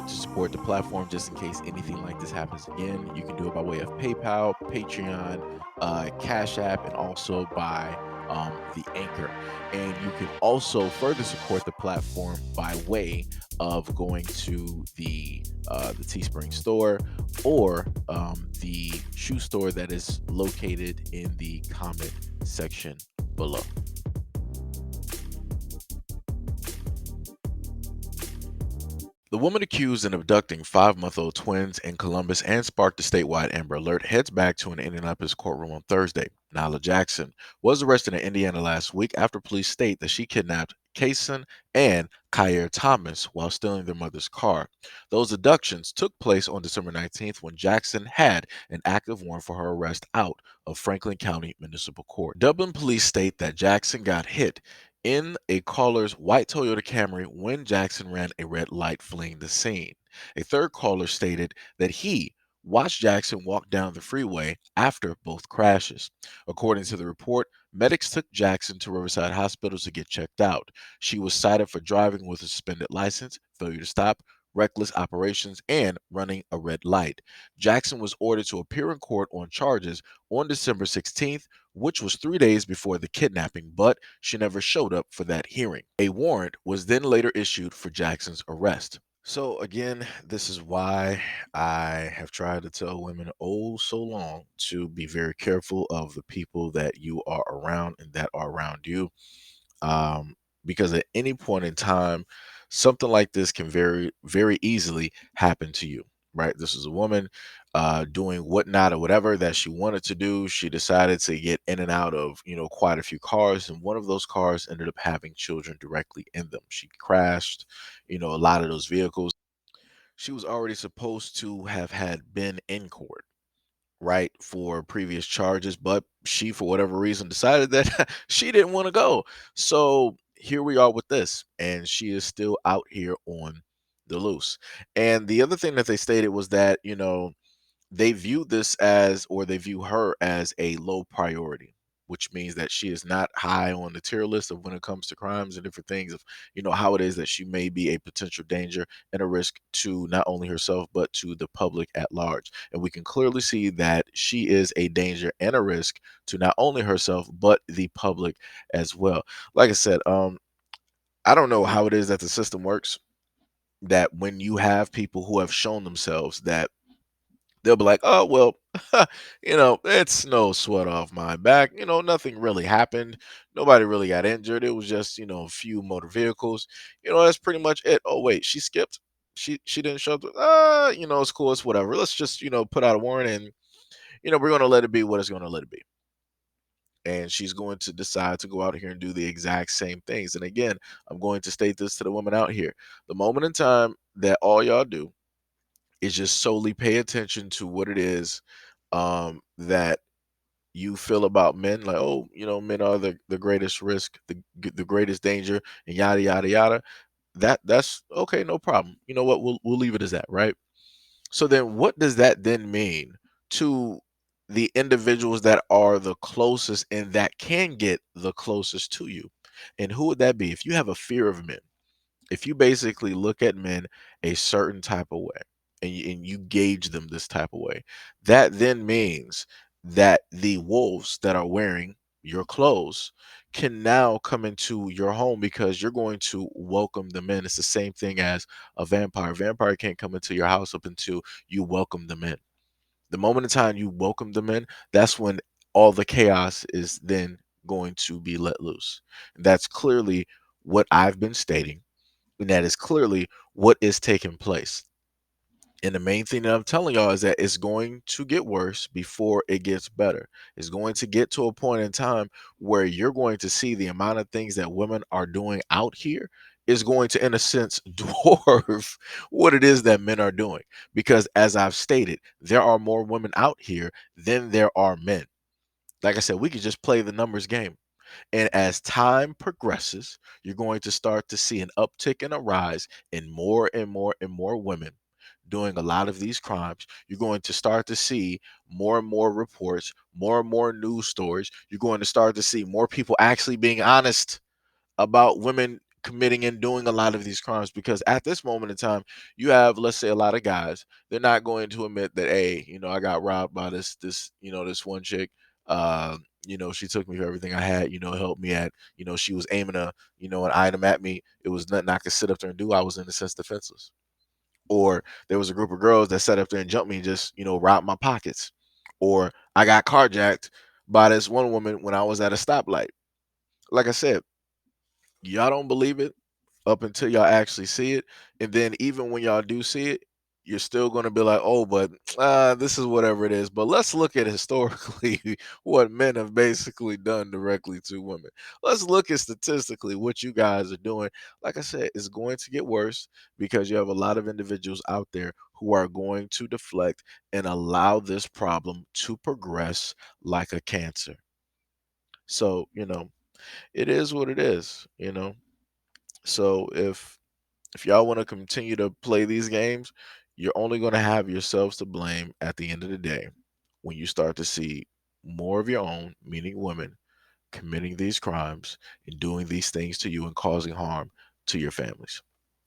want to support the platform just in case anything like this happens again, you can do it by way of PayPal, Patreon, Cash App, and also by the Anchor. And you can also further support the platform by way of going to the Teespring store or the shoe store that is located in the comment section below. The woman accused in abducting 5-month-old twins in Columbus and sparked a statewide Amber Alert heads back to an Indianapolis courtroom on Thursday. Nyla Jackson was arrested in Indiana last week after police state that she kidnapped Kason and Kyer Thomas while stealing their mother's car. Those abductions took place on December 19th when Jackson had an active warrant for her arrest out of Franklin County Municipal Court. Dublin police state that Jackson got hit in a caller's white Toyota Camry when Jackson ran a red light fleeing the scene. A third caller stated that he watched Jackson walk down the freeway after both crashes. According to the report, medics took Jackson to Riverside Hospital to get checked out. She was cited for driving with a suspended license, failure to stop, reckless operations, and running a red light. Jackson was ordered to appear in court on charges on December 16th, which was 3 days before the kidnapping, but she never showed up for that hearing. A warrant was then later issued for Jackson's arrest. So, again, this is why I have tried to tell women oh so long to be very careful of the people that you are around and that are around you. Um, because at any point in time, something like this can very easily happen to you, right? This is a woman doing whatnot or whatever that she wanted to do. She decided to get in and out of, quite a few cars, and one of those cars ended up having children directly in them. She crashed, a lot of those vehicles. She was already supposed to have had been in court, right, for previous charges, but she, for whatever reason, decided that she didn't want to go. So here we are with this, and she is still out here on the loose. And the other thing that they stated was that, they view this as, or they view her as a low priority, which means that she is not high on the tier list of when it comes to crimes and different things of, how it is that she may be a potential danger and a risk to not only herself, but to the public at large. And we can clearly see that she is a danger and a risk to not only herself, but the public as well. Like I said, I don't know how it is that the system works, that when you have people who have shown themselves that they'll be like, "Oh, well, it's no sweat off my back. Nothing really happened. Nobody really got injured. It was just, a few motor vehicles. That's pretty much it. Oh, wait, she skipped. She didn't show up. It's cool. It's whatever. Let's just, put out a warrant and, we're going to let it be what it's going to let it be." And she's going to decide to go out here and do the exact same things. And again, I'm going to state this to the women out here. The moment in time that all y'all do is just solely pay attention to what it is that you feel about men, like, oh, men are the greatest risk, the greatest danger, and yada yada yada. That's okay, no problem. You know what? We'll leave it as that, right? So then, what does that then mean to the individuals that are the closest and that can get the closest to you? And who would that be? If you have a fear of men, if you basically look at men a certain type of way and you gauge them this type of way, that then means that the wolves that are wearing your clothes can now come into your home because you're going to welcome them in. It's the same thing as a vampire. Vampire can't come into your house up until you welcome them in. The moment in time you welcome them in, that's when all the chaos is then going to be let loose. And that's clearly what I've been stating, and that is clearly what is taking place. And the main thing that I'm telling y'all is that it's going to get worse before it gets better. It's going to get to a point in time where you're going to see the amount of things that women are doing out here is going to, in a sense, dwarf what it is that men are doing. Because as I've stated, there are more women out here than there are men. Like I said, we could just play the numbers game. And as time progresses, you're going to start to see an uptick and a rise in more and more and more women doing a lot of these crimes. You're going to start to see more and more reports, more and more news stories. You're going to start to see more people actually being honest about women committing and doing a lot of these crimes, because at this moment in time you have, let's say, a lot of guys, they're not going to admit that, hey, I got robbed by this this one chick. She took me for everything I had, helped me at, she was aiming an item at me. It was nothing I could sit up there and do. I was in a sense defenseless. Or there was a group of girls that sat up there and jumped me and just robbed my pockets. Or I got carjacked by this one woman when I was at a stoplight. Like I said, y'all don't believe it up until y'all actually see it. And then even when y'all do see it, you're still going to be like, oh, but this is whatever it is. But let's look at historically what men have basically done directly to women. Let's look at statistically what you guys are doing. Like I said, it's going to get worse because you have a lot of individuals out there who are going to deflect and allow this problem to progress like a cancer. So, it is what it is. So if y'all want to continue to play these games, you're only going to have yourselves to blame at the end of the day when you start to see more of your own, meaning women, committing these crimes and doing these things to you and causing harm to your families.